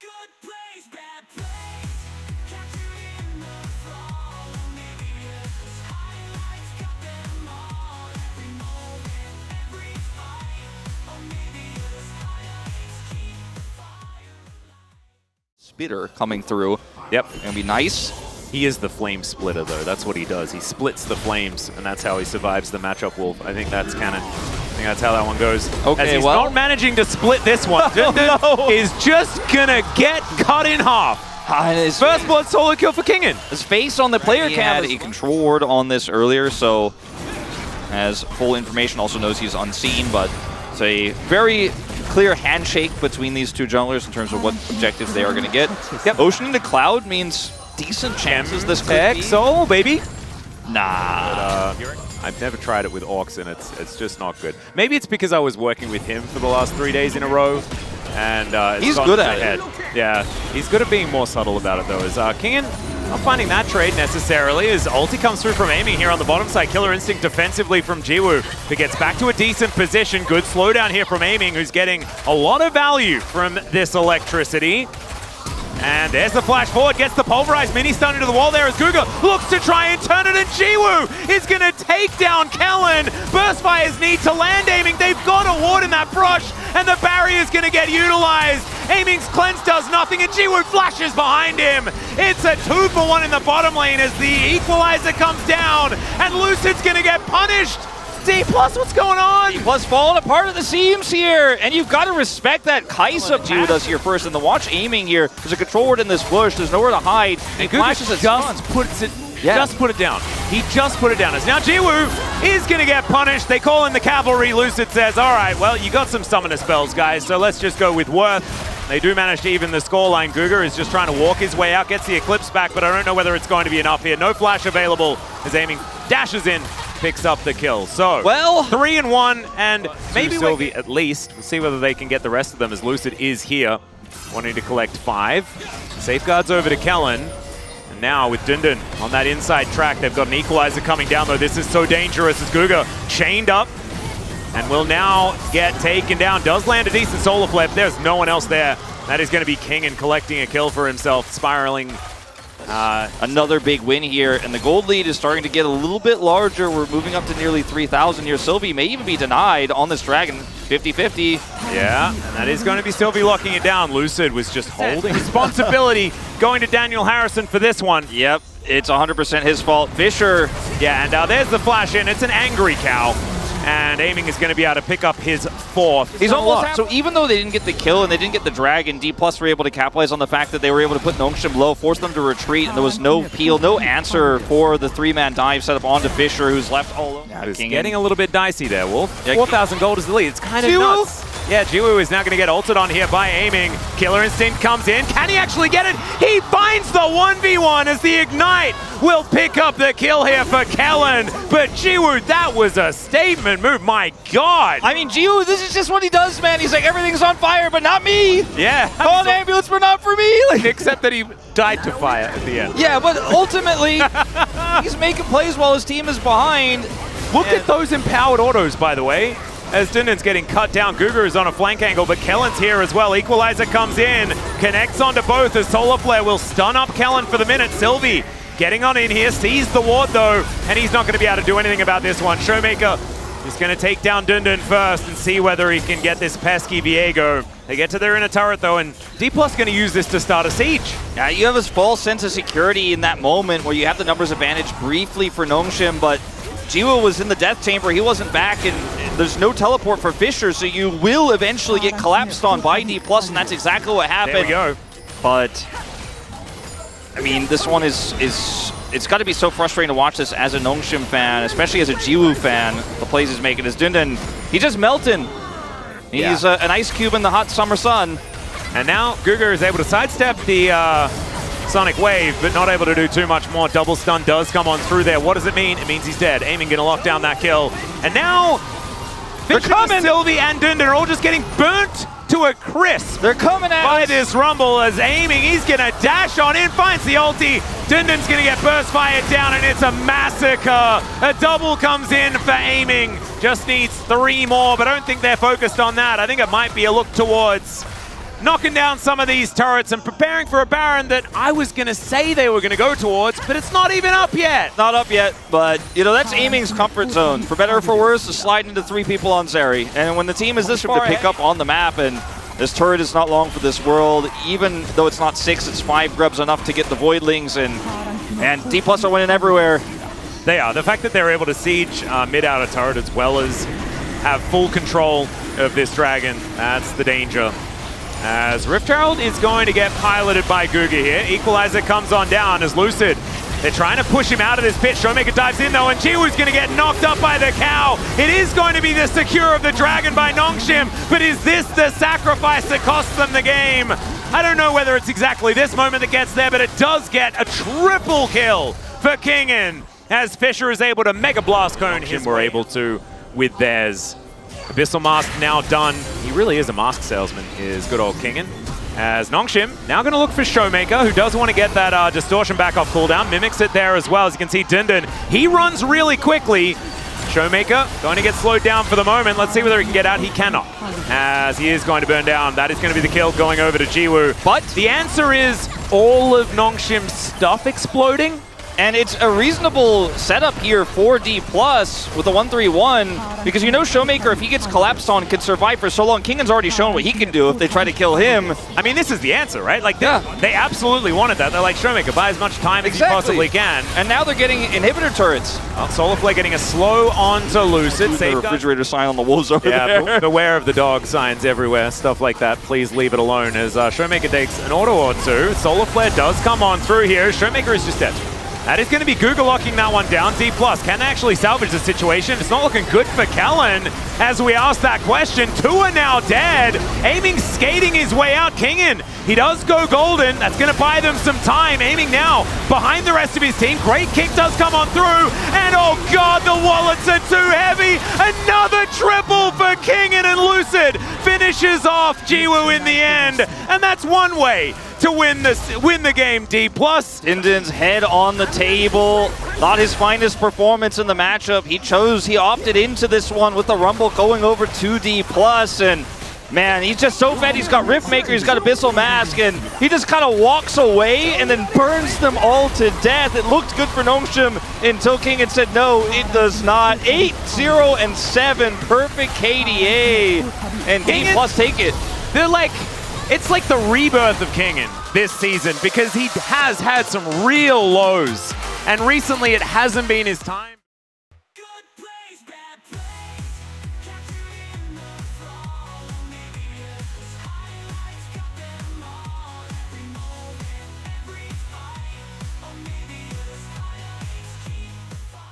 Good plays, bad plays. Capturing the fall. OniviaLPLhighlights got them all. Every moment, every fight. OniviaLPLhighlights keep the fire alive. Spitter coming through. Yep. Gonna be nice. He is the flame splitter, though. That's what he does. He splits the flames, and that's how he survives the matchup, Wolf. I think that's canon. I think that's how that one goes. Okay, As he's well- not managing to split this one. No. Is just gonna get cut in half. His First blood solo kill for Kingen. His face on the player He cam had had a control ward on this earlier, so has full information. Also knows he's unseen, but it's a very clear handshake between these two junglers in terms of what objectives they are going to get. Yep. Ocean into Cloud means decent chances this could be. XO, baby. Nah. I've never tried it with Orcs, and it's just not good. Maybe it's because I was working with him for the last 3 days in a row, and it's He's gone good to at my it. head. Yeah, he's good at being more subtle about it, though. Is Kingen not finding that trade necessarily, as ulti comes through from aiming here on the bottom side. Killer Instinct defensively from Jiwoo, who gets back to a decent position. Good slowdown here from aiming, who's getting a lot of value from this electricity. And there's the flash forward, gets the pulverized mini stun into the wall there as Guga looks to try and turn it, and Jiwoo is going to take down Kellen. Burstfire's need to land aiming. They've got a ward in that brush, and the barrier is going to get utilized. Aiming's cleanse does nothing, and Jiwoo flashes behind him. It's a 2-for-1 in the bottom lane as the equalizer comes down, and Lucid's going to get punished. Dplus, what's going on? Dplus falling apart at the seams here, and you've got to respect that. Kaisa Jiwoo does here first, and the watch aiming here. There's a control ward in this bush. There's nowhere to hide. And He flashes Guga at just puts it, just put it down. He just put it down. As now Jiwoo is going to get punished. They call in the cavalry. Lucid says, all right, well, you got some summoner spells, guys, so let's just go with Worth. They do manage to even the scoreline. Guga is just trying to walk his way out, gets the Eclipse back, but I don't know whether it's going to be enough here. No flash available as aiming dashes in, picks up the kill. So, well, 3-1, and maybe Sylvie at least. We'll see whether they can get the rest of them, as Lucid is here, wanting to collect 5. Safeguards over to Kellen. And now with Dundun on that inside track, they've got an equalizer coming down, though. This is so dangerous as Guga chained up and will now get taken down. Does land a decent solar flip. There's no one else there. That is going to be Kingen collecting a kill for himself, spiraling. Another big win here, and the gold lead is starting to get a little bit larger. We're moving up to nearly 3,000 here. Sylvie may even be denied on this dragon. 50-50. Yeah, and that is going to be Sylvie locking it down. Lucid was just holding responsibility, going to Daniel Harrison for this one. Yep, it's 100% his fault. Fisher. Yeah, and there's the flash in. It's an angry cow. And aiming is going to be able to pick up his 4th. He's almost so even though they didn't get the kill and they didn't get the dragon, Dplus were able to capitalize on the fact that they were able to put Nongshim low, force them to retreat, and there was no peel, no answer for the 3-man dive set up onto Fisher, who's left all alone. It's getting a little bit dicey there, Wolf. Yeah, 4,000 gold is the lead. It's kind of Jiwoo? nuts. Yeah, Jiwoo is now going to get ulted on here by aiming. Killer Instinct comes in. Can he actually get it? He finds the 1v1 as the Ignite will pick up the kill here for Kellen. But Jiwoo, that was a statement move. My God. I mean, Jiwoo, this is just what he does, man. He's like, everything's on fire, but not me. Yeah. Call an ambulance, but not for me. Like, Except that he died to fire at the end. yeah, but ultimately, he's making plays while his team is behind. Look at those empowered autos, by the way. As Dundun's getting cut down, Guga is on a flank angle, but Kellen's here as well. Equalizer comes in, connects onto both as Solar Flare will stun up Kellen for the minute. Sylvie getting on in here, sees the ward though, and he's not going to be able to do anything about this one. Showmaker is going to take down Dundun first and see whether he can get this pesky Viego. They get to their inner turret though, and Dplus going to use this to start a siege. Yeah, you have this false sense of security in that moment where you have the numbers advantage briefly for Nongshim, but Jiwoo was in the death chamber, he wasn't back, and there's no teleport for Fisher, so you will eventually get collapsed on by Dplus, and that's exactly what happened. There we go. But, I mean, this one is it's got to be so frustrating to watch this as a Nongshim fan, especially as a Jiwoo fan, the plays he's making. As Dundun, he's just melting. He's an ice cube in the hot summer sun. And now Guga is able to sidestep the Sonic Wave, but not able to do too much more. Double stun does come on through there. What does it mean? It means he's dead. Aiming gonna lock down that kill. And now, They're coming! Sylvie and Dundun are all just getting burnt to a crisp. They're coming at By us. this Rumble as aiming, he's gonna dash on in, finds the ulti. Dundun's gonna get burst fired down, and it's a massacre. A double comes in for aiming. Just needs 3 more, but I don't think they're focused on that. I think it might be a look towards knocking down some of these turrets and preparing for a Baron that I was going to say they were going to go towards, but it's not even up yet. Not up yet, but you know that's aiming's comfort zone. For better or for worse, to slide into 3 people on Zeri. And when the team is this far to pick up on the map, and this turret is not long for this world, even though it's not 6, it's 5 grubs enough to get the Voidlings, and Dplus are winning everywhere. They are. The fact that they're able to siege mid-outer turret as well as have full control of this dragon, that's the danger. As Rift Herald is going to get piloted by Guga here. Equalizer comes on down as Lucid. They're trying to push him out of this pit. Showmaker dives in though, and Jiwoo's going to get knocked up by the cow. It is going to be the secure of the dragon by Nongshim, but is this the sacrifice that costs them the game? I don't know whether it's exactly this moment that gets there, but it does get a triple kill for Kingen as Fisher is able to Mega Blast Cone him. We're able to with theirs. Abyssal Mask now done. He really is a mask salesman, is good old Kingen. As Nongshim now going to look for Showmaker, who does want to get that distortion back off cooldown. Mimics it there as well. As you can see, Dindin, he runs really quickly. Showmaker going to get slowed down for the moment. Let's see whether he can get out. He cannot, as he is going to burn down. That is going to be the kill going over to Jiwoo. But the answer is all of Nongshim's stuff exploding. And it's a reasonable setup here for Dplus with the 1-3-1, because you know Showmaker, if he gets collapsed on, can survive for so long. Kingen's already shown what he can do if they try to kill him. I mean, this is the answer, right? Like, they absolutely wanted that. They're like, Showmaker, buy as much time as you possibly can. And now they're getting inhibitor turrets. Solarflare getting a slow onto Lucid. The refrigerator sign on the wolves over there. Yeah, beware of the dog signs everywhere, stuff like that. Please leave it alone as Showmaker takes an auto or two. Solarflare does come on through here. Showmaker is just dead. That is going to be Guga locking that one down. Dplus can they actually salvage the situation? It's not looking good for Kellen as we ask that question. 2 are now dead. Aiming, skating his way out. Kingen, he does go golden. That's going to buy them some time. Aiming now behind the rest of his team. Great kick does come on through. And oh god, the wallets are too heavy. Another triple for Kingen, and Lucid finishes off Jiwoo in the end. And that's one way to win the game, Dplus. Dindin's head on the table. Not his finest performance in the matchup. He opted into this one with the Rumble going over to Dplus, and man, he's just so fed. He's got Riftmaker, he's got Abyssal Mask, and he just kind of walks away and then burns them all to death. It looked good for Nongshim until Kingen said no, it does not. 8-0-7, perfect KDA, and Dplus take it. They're like, it's like the rebirth of Kingen this season, because he has had some real lows, and recently it hasn't been his time. Good plays, bad plays. Capturing the thrall. OniviaLPLhighlights got them all. Every moment, every fight. OniviaLPLhighlights keep the fire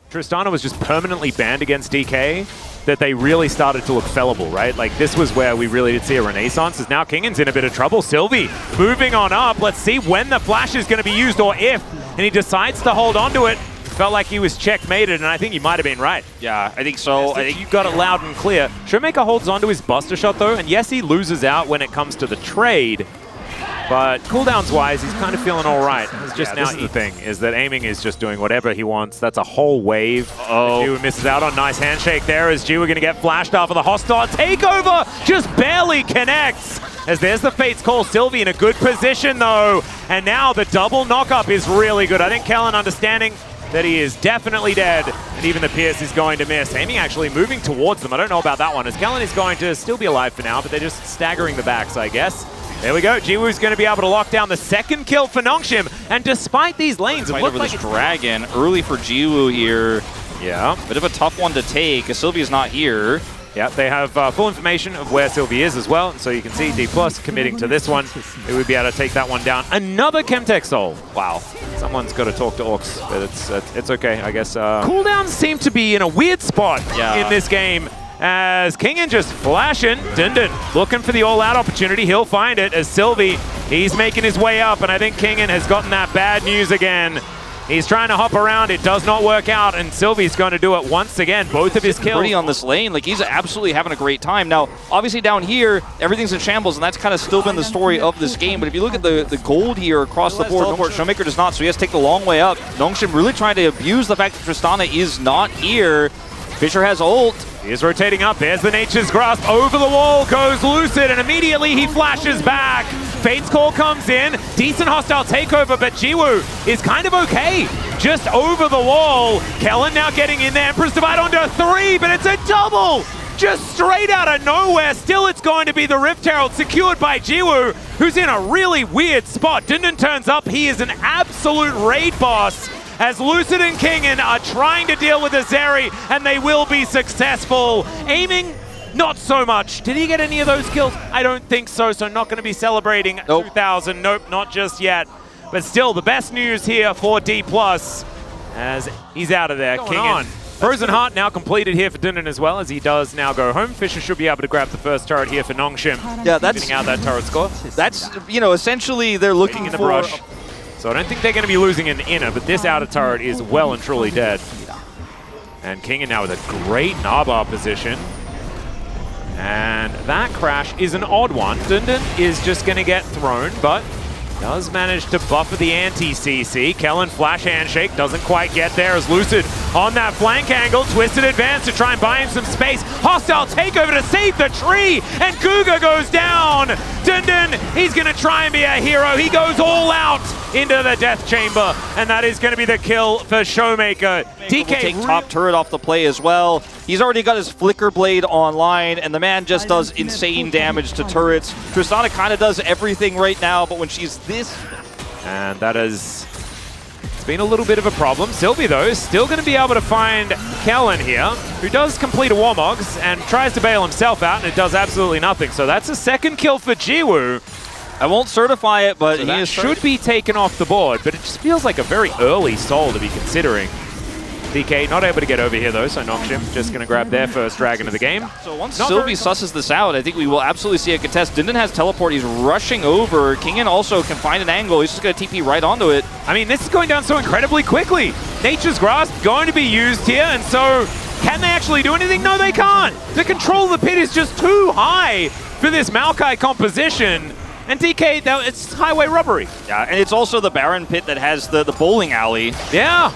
alive. Tristana was just permanently banned against DK, that they really started to look fellable, right? Like, this was where we really did see a renaissance, as now Kingen's in a bit of trouble. Sylvie moving on up. Let's see when the flash is going to be used, or if, and he decides to hold on to it. Felt like he was checkmated, and I think he might have been right. Yeah, I think so. I think you got it loud and clear. Showmaker holds on to his Buster Shot, though, and yes, he loses out when it comes to the trade, but cooldowns-wise, he's kind of feeling all right. It's just now the thing, is that aiming is just doing whatever he wants. That's a whole wave. Jiwoo misses out on. Nice handshake there, as Jiwoo going to get flashed after the hostile takeover. Just barely connects, as there's the Fate's Call. Sylvie in a good position, though. And now the double knock-up is really good. I think Kellen understanding that he is definitely dead, and even the Pierce is going to miss. Aiming actually moving towards them. I don't know about that one, as Kellen is going to still be alive for now, but they're just staggering the backs, I guess. There we go. Jiwoo's going to be able to lock down the second kill for Nongshim, and despite these lanes, it looks like this dragon early for Jiwoo here. Yeah. Bit of a tough one to take, as Sylvia's not here. Yeah, they have full information of where Sylvie is as well, so you can see Dplus committing to this one. They would be able to take that one down. Another Chemtech Soul. Wow. Someone's got to talk to Orcs, but it's okay, I guess. Cooldowns seem to be in a weird spot in this game, as Kingen just flashing. Dindin looking for the all-out opportunity. He'll find it, as Sylvie, he's making his way up, and I think Kingen has gotten that bad news again. He's trying to hop around, it does not work out, and Sylvie's going to do it once again. Both of his kills. Pretty on this lane, like he's absolutely having a great time. Now, obviously down here, everything's in shambles, and that's kind of still been the story of this game. But if you look at the gold here across the board, Showmaker does not, so he has to take the long way up. Nongshim really trying to abuse the fact that Tristana is not here. Fisher has ult. He is rotating up. There's the Nature's Grasp. Over the wall goes Lucid, and immediately he flashes back. Fate's Call comes in. Decent hostile takeover, but Jiwoo is kind of okay. Just over the wall. Kellen now getting in there. Emperor's Divide onto 3, but it's a double! Just straight out of nowhere. Still, it's going to be the Rift Herald secured by Jiwoo, who's in a really weird spot. Dundun turns up. He is an absolute raid boss, as Lucid and Kingen are trying to deal with Azeri, and they will be successful. Aiming, not so much. Did he get any of those kills? I don't think so, so not going to be celebrating 2000. Nope, not just yet. But still, the best news here for Dplus, as he's out of there. Kingen. Frozen Heart now completed here for Dundun as well, as he does now go home. Fisher should be able to grab the first turret here for Nongshim. Yeah, that's getting out that turret score. That's, you know, essentially they're looking in the for brush. So I don't think they're going to be losing an inner, but this outer turret is well and truly dead. And Kingen now with a great Nabar position. And that crash is an odd one. Dundun is just going to get thrown, but does manage to buffer the anti-CC. Kellen flash handshake, doesn't quite get there as Lucid on that flank angle. Twisted advance to try and buy him some space. Hostile takeover to save the tree, and Guga goes down. Dundun, he's going to try and be a hero. He goes all out into the death chamber, and that is going to be the kill for Showmaker. DK will take top turret off the play as well. He's already got his Flicker Blade online, and the man just does insane damage to turrets. Tristana kind of does everything right now, but when she's this... And that is... It's been a little bit of a problem. Sylvie, though, is still going to be able to find Kellen here, who does complete a Warmogs and tries to bail himself out, and it does absolutely nothing. So that's a second kill for Jiwoo. I won't certify it, but So he should be taken off the board, but it just feels like a very early soul to be considering. DK not able to get over here though, so Nongshim just going to grab their first dragon of the game. So once Sylvie susses this out, I think we will absolutely see a contest. Dundun has teleport, he's rushing over. Kingen also can find an angle, he's just going to TP right onto it. I mean, this is going down so incredibly quickly. Nature's Grasp going to be used here, and so can they actually do anything? No, they can't. The control of the pit is just too high for this Maokai composition. And DK, it's highway robbery. Yeah, and it's also the Baron pit that has the bowling alley. Yeah.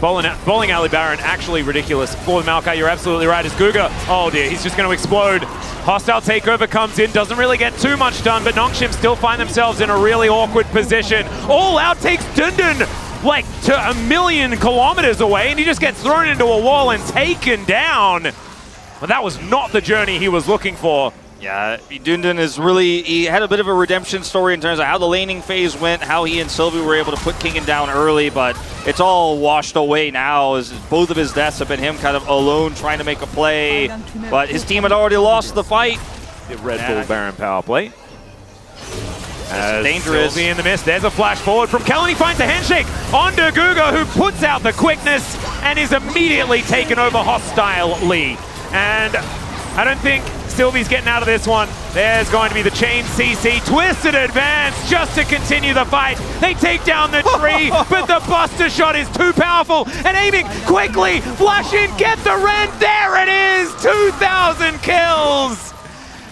Bowling alley Baron, actually ridiculous. For the Maokai, you're absolutely right. It's Guga. Oh dear, he's just going to explode. Hostile takeover comes in, doesn't really get too much done, but Nongshim still find themselves in a really awkward position. All out takes Dundun like to 1,000,000 kilometers away, and he just gets thrown into a wall and taken down. But that was not the journey he was looking for. Yeah, Dundun is really, he had a bit of a redemption story in terms of how the laning phase went, how he and Sylvie were able to put Kingen down early, but it's all washed away now as both of his deaths have been him kind of alone trying to make a play, but his team had already lost the fight. The Red Bull Baron power play. Dangerous. Sylvie in the mist. There's a flash forward from Kellen. He finds a handshake onto Guga, who puts out the quickness and is immediately taken over hostilely. And I don't think Sylvie's getting out of this one. There's going to be the chain CC. Twisted advance just to continue the fight. They take down the tree, but the buster shot is too powerful. And aiming quickly, flash in, get the rend. There it is, 2,000 kills.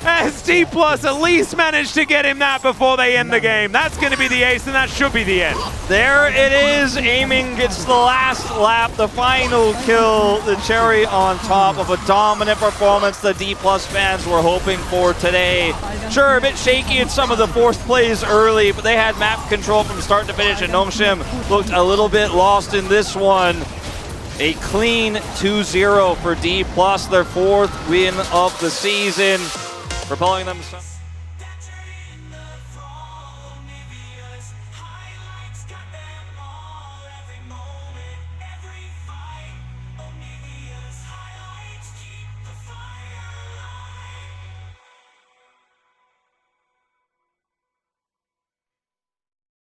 As Dplus at least managed to get him that before they end the game. That's going to be the ace, and that should be the end. There it is. Aiming gets the last lap, the final kill, the cherry on top of a dominant performance the Dplus fans were hoping for today. Sure, a bit shaky in some of the forced plays early, but they had map control from start to finish, and Nongshim looked a little bit lost in this one. A clean 2-0 for Dplus, their 4th win of the season, propelling them.